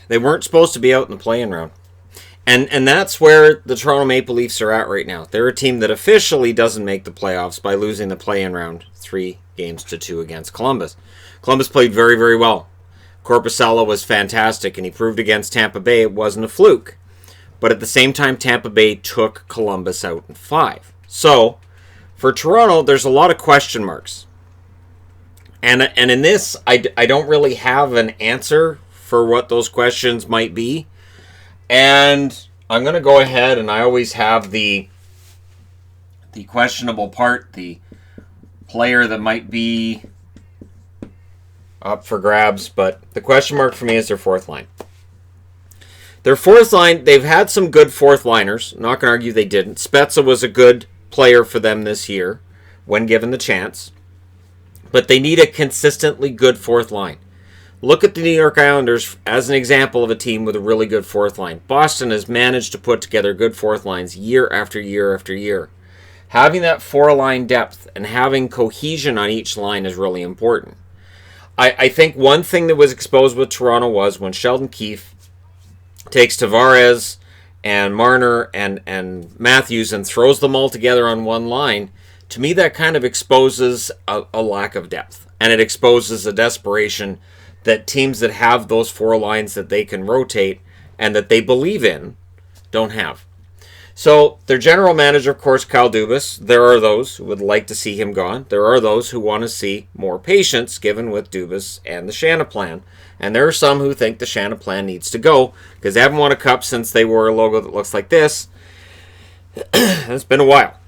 They weren't supposed to be out in the play-in round. And that's where the Toronto Maple Leafs are at right now. They're a team that officially doesn't make the playoffs by losing the play-in round 3-2 against Columbus. Columbus played very, very well. Korpisalo was fantastic, and he proved against Tampa Bay it wasn't a fluke. But at the same time, Tampa Bay took Columbus out in 5. So, for Toronto, there's a lot of question marks. And in this, I don't really have an answer for what those questions might be. And I'm going to go ahead, and I always have the questionable part, the player that might be up for grabs, but the question mark for me is their fourth line. Their fourth line, they've had some good fourth liners. I'm not going to argue they didn't. Spezza was a good player for them this year when given the chance. But they need a consistently good fourth line. Look at the New York Islanders as an example of a team with a really good fourth line. Boston has managed to put together good fourth lines year after year after year. Having that four-line depth and having cohesion on each line is really important. I think one thing that was exposed with Toronto was when Sheldon Keefe takes Tavares and Marner and Matthews and throws them all together on one line. To me, that kind of exposes a lack of depth. And it exposes a desperation that teams that have those four lines that they can rotate and that they believe in don't have. So their general manager, of course, Kyle Dubas, there are those who would like to see him gone. There are those who want to see more patience given with Dubas and the Shannon plan. And there are some who think the Shannon plan needs to go because they haven't won a cup since they wore a logo that looks like this. It's been a while.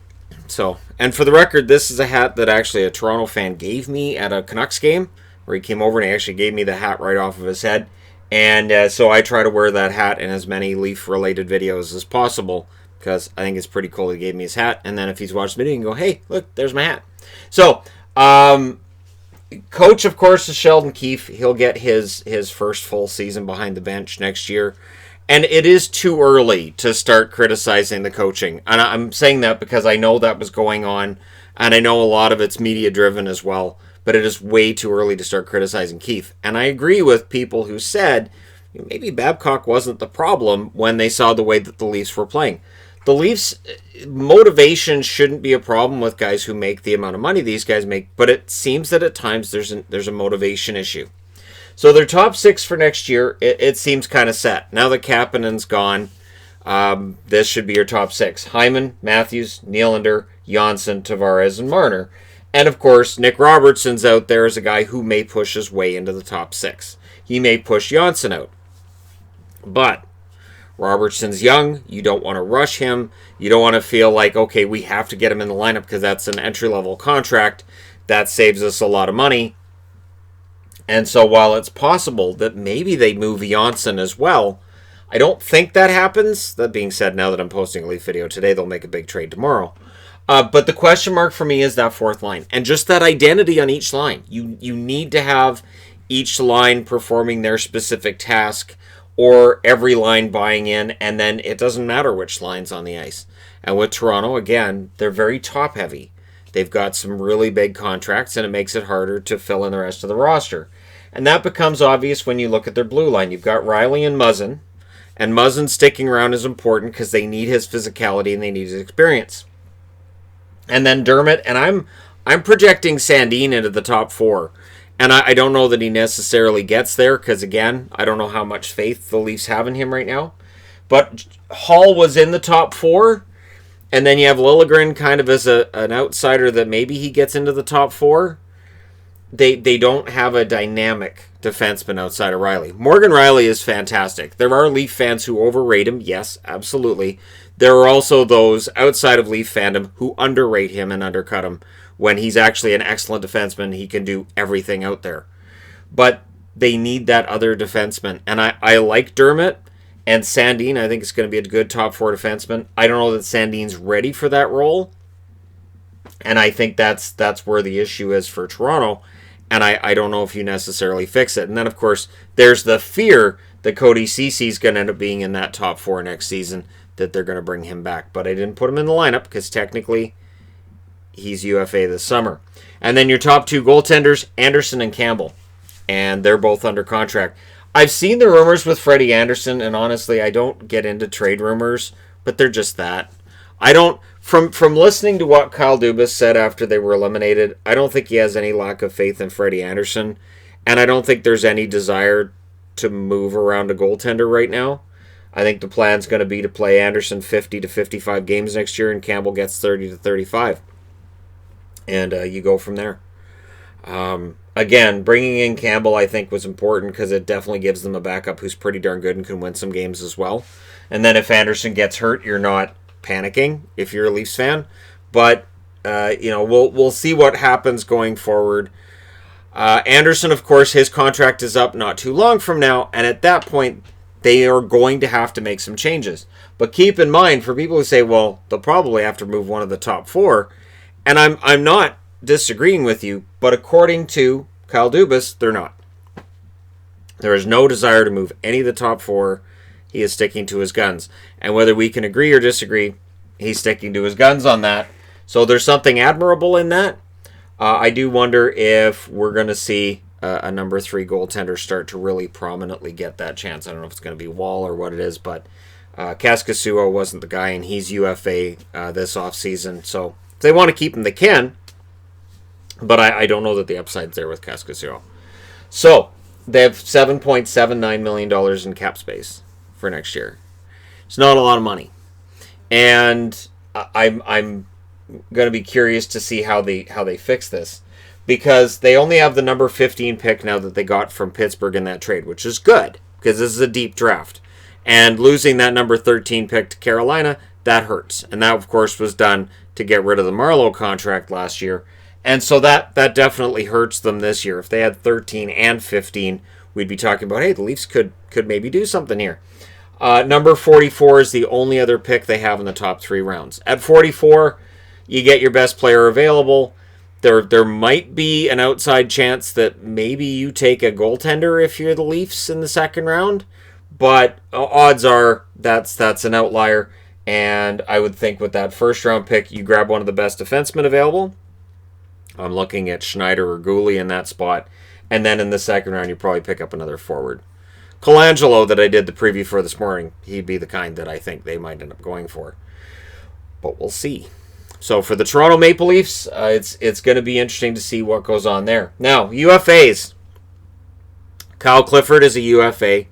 So, and for the record, this is a hat that actually a Toronto fan gave me at a Canucks game, where he came over and he actually gave me the hat right off of his head. And so I try to wear that hat in as many Leaf-related videos as possible because I think it's pretty cool he gave me his hat. And then if he's watched the video, you can go, hey, look, there's my hat. So, coach, of course, is Sheldon Keefe. He'll get his first full season behind the bench next year. And it is too early to start criticizing the coaching. And I'm saying that because I know that was going on, and I know a lot of it's media-driven as well. But it is way too early to start criticizing Keefe. And I agree with people who said maybe Babcock wasn't the problem when they saw the way that the Leafs were playing. The Leafs' motivation shouldn't be a problem with guys who make the amount of money these guys make, but it seems that at times there's a motivation issue. So their top 6 for next year, it seems kind of set. Now that Kapanen's gone, this should be your top 6. Hyman, Matthews, Nylander, Janssen, Tavares, and Marner. And, of course, Nick Robertson's out there as a guy who may push his way into the top 6. He may push Janssen out. But Robertson's young. You don't want to rush him. You don't want to feel like, okay, we have to get him in the lineup because that's an entry-level contract. That saves us a lot of money. And so while it's possible that maybe they move Janssen as well, I don't think that happens. That being said, now that I'm posting a Leaf video today, they'll make a big trade tomorrow. But the question mark for me is that fourth line. And just that identity on each line. You need to have each line performing their specific task or every line buying in, and then it doesn't matter which line's on the ice. And with Toronto, again, they're very top-heavy. They've got some really big contracts, and it makes it harder to fill in the rest of the roster. And that becomes obvious when you look at their blue line. You've got Riley and Muzzin, and Muzzin sticking around is important because they need his physicality and they need his experience. And then Dermott, and I'm projecting Sandin into the top 4. And I don't know that he necessarily gets there because, again, I don't know how much faith the Leafs have in him right now. But Hall was in the top 4. And then you have Liljegren kind of as an outsider that maybe he gets into the top 4. They don't have a dynamic defenseman outside of Riley. Morgan Riley is fantastic. There are Leaf fans who overrate him. Yes, absolutely. There are also those outside of Leaf fandom who underrate him and undercut him when he's actually an excellent defenseman. He can do everything out there. But they need that other defenseman. And I like Dermott and Sandin. I think it's going to be a good top 4 defenseman. I don't know that Sandin's ready for that role. And I think that's where the issue is for Toronto. And I don't know if you necessarily fix it. And then, of course, there's the fear that Cody Cece's going to end up being in that top 4 next season, that they're going to bring him back. But I didn't put him in the lineup because technically he's UFA this summer. And then your top 2 goaltenders, Anderson and Campbell. And they're both under contract. I've seen the rumors with Freddie Anderson, and honestly, I don't get into trade rumors, but they're just that. I don't. From listening to what Kyle Dubas said after they were eliminated, I don't think he has any lack of faith in Freddie Anderson, and I don't think there's any desire to move around a goaltender right now. I think the plan's going to be to play Anderson 50 to 55 games next year, and Campbell gets 30 to 35. And you go from there. Again, bringing in Campbell, I think, was important because it definitely gives them a backup who's pretty darn good and can win some games as well. And then if Anderson gets hurt, you're not panicking if you're a Leafs fan. But, we'll see what happens going forward. Anderson, of course, his contract is up not too long from now, and at that point, they are going to have to make some changes. But keep in mind, for people who say, well, they'll probably have to move one of the top four, and I'm not disagreeing with you, but according to Kyle Dubas, they're not. There is no desire to move any of the top four. He is sticking to his guns. And whether we can agree or disagree, he's sticking to his guns on that. So there's something admirable in that. I do wonder if we're going to see a number 3 goaltender start to really prominently get that chance. I don't know if it's going to be Wall or what it is, but Kaskisuo wasn't the guy, and he's UFA this offseason. So if they want to keep him, they can. But I don't know that the upside's there with Kaskisuo. So they have $7.79 million in cap space for next year. It's not a lot of money. And I'm going to be curious to see how they fix this, because they only have the number 15 pick now that they got from Pittsburgh in that trade, which is good because this is a deep draft. And losing that number 13 pick to Carolina, that hurts. And that, of course, was done to get rid of the Marleau contract last year. And so that definitely hurts them this year. If they had 13 and 15, we'd be talking about, hey, the Leafs could maybe do something here. Number 44 is the only other pick they have in the top 3 rounds. At 44, you get your best player available. There might be an outside chance that maybe you take a goaltender if you're the Leafs in the second round, but odds are that's an outlier. And I would think with that first round pick, you grab one of the best defensemen available. I'm looking at Schneider or Gooley in that spot. And then in the second round, you probably pick up another forward. Colangelo, that I did the preview for this morning, he'd be the kind that I think they might end up going for. But we'll see. So for the Toronto Maple Leafs, it's going to be interesting to see what goes on there. Now, UFAs. Kyle Clifford is a UFA.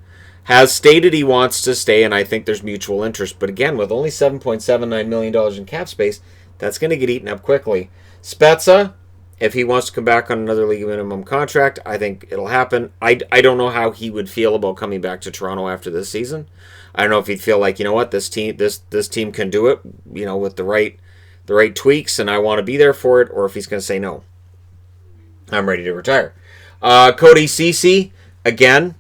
Has stated he wants to stay, and I think there's mutual interest. But again, with only $7.79 million in cap space, that's going to get eaten up quickly. Spezza, if he wants to come back on another league minimum contract, I think it'll happen. I don't know how he would feel about coming back to Toronto after this season. I don't know if he'd feel like, you know what, this team can do it, with the right tweaks, and I want to be there for it, or if he's going to say no. I'm ready to retire. Cody Ceci, again,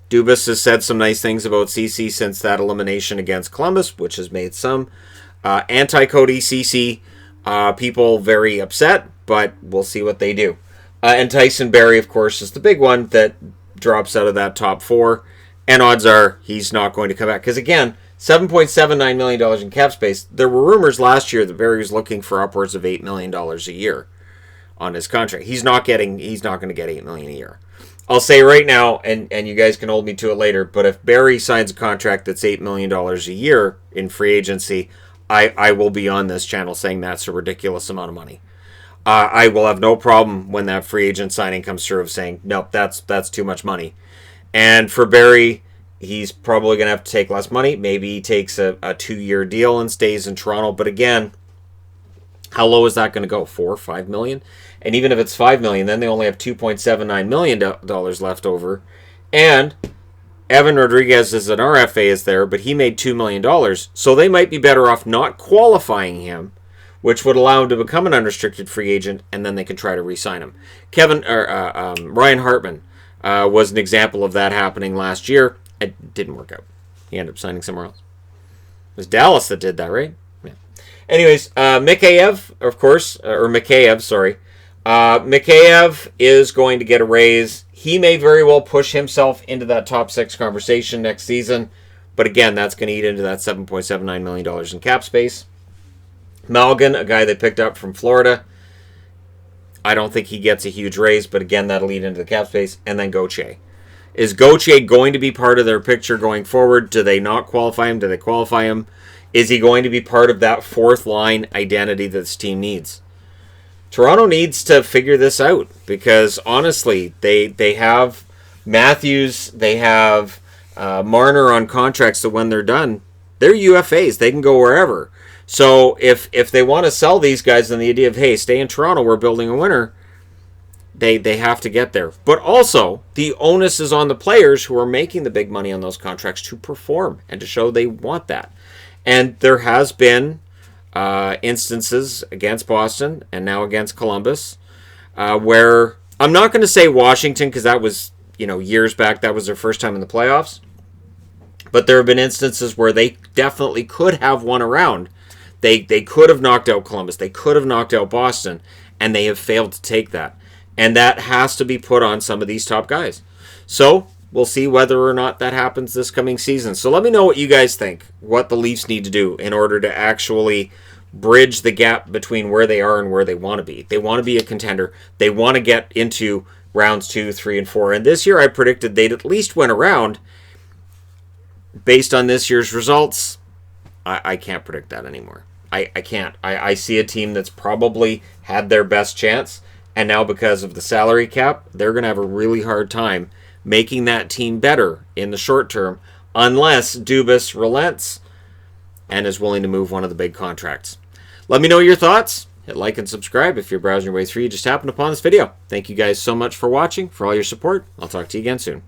Dubas has said some nice things about Ceci since that elimination against Columbus, which has made some anti-Cody Ceci people very upset, but we'll see what they do. And Tyson Berry, of course, is the big one that drops out of that top 4, and odds are he's not going to come back. Because again, $7.79 million in cap space. There were rumors last year that Berry was looking for upwards of $8 million a year on his contract. He's not going to get $8 million a year. I'll say right now, and you guys can hold me to it later, but if Berry signs a contract that's $8 million a year in free agency, I will be on this channel saying that's a ridiculous amount of money. I will have no problem when that free agent signing comes through of saying, nope, that's too much money. And for Berry, he's probably going to have to take less money. Maybe he takes a 2-year deal and stays in Toronto. But again, how low is that going to go? $4 or $5 million? And even if it's $5 million, then they only have $2.79 million left over. And Evan Rodriguez as an RFA is there, but he made $2 million. So they might be better off not qualifying him, which would allow him to become an unrestricted free agent, and then they can try to re-sign him. Ryan Hartman was an example of that happening last year. It didn't work out. He ended up signing somewhere else. It was Dallas that did that, right? Yeah. Anyways, Mikheyev, of course, or Mikheyev, sorry. Mikheyev is going to get a raise. He may very well push himself into that top 6 conversation next season. But again, that's going to eat into that $7.79 million in cap space. Malgin, a guy they picked up from Florida. I don't think he gets a huge raise, but again, that'll lead into the cap space. And then Gauthier. Is Gauthier going to be part of their picture going forward? Do they not qualify him? Do they qualify him? Is he going to be part of that fourth line identity that this team needs? Toronto needs to figure this out because, honestly, they have Matthews, they have Marner on contracts that when they're done, they're UFAs. They can go wherever. So if they want to sell these guys on the idea of, hey, stay in Toronto, we're building a winner, they have to get there. But also, the onus is on the players who are making the big money on those contracts to perform and to show they want that. And there has been instances against Boston and now against Columbus where I'm not going to say Washington because that was years back. That was their first time in the playoffs. But there have been instances where they definitely could have won a round. They could have knocked out Columbus. They could have knocked out Boston. And they have failed to take that. And that has to be put on some of these top guys. So we'll see whether or not that happens this coming season. So let me know what you guys think. What the Leafs need to do in order to actually bridge the gap between where they are and where they want to be. They want to be a contender. They want to get into rounds 2, 3, and 4. And this year I predicted they'd at least win a round. Based on this year's results, I can't predict that anymore. I can't. I see a team that's probably had their best chance, and now because of the salary cap, they're going to have a really hard time making that team better in the short term unless Dubas relents and is willing to move one of the big contracts. Let me know your thoughts. Hit like and subscribe if you're browsing your way through. You just happened upon this video. Thank you guys so much for watching, for all your support. I'll talk to you again soon.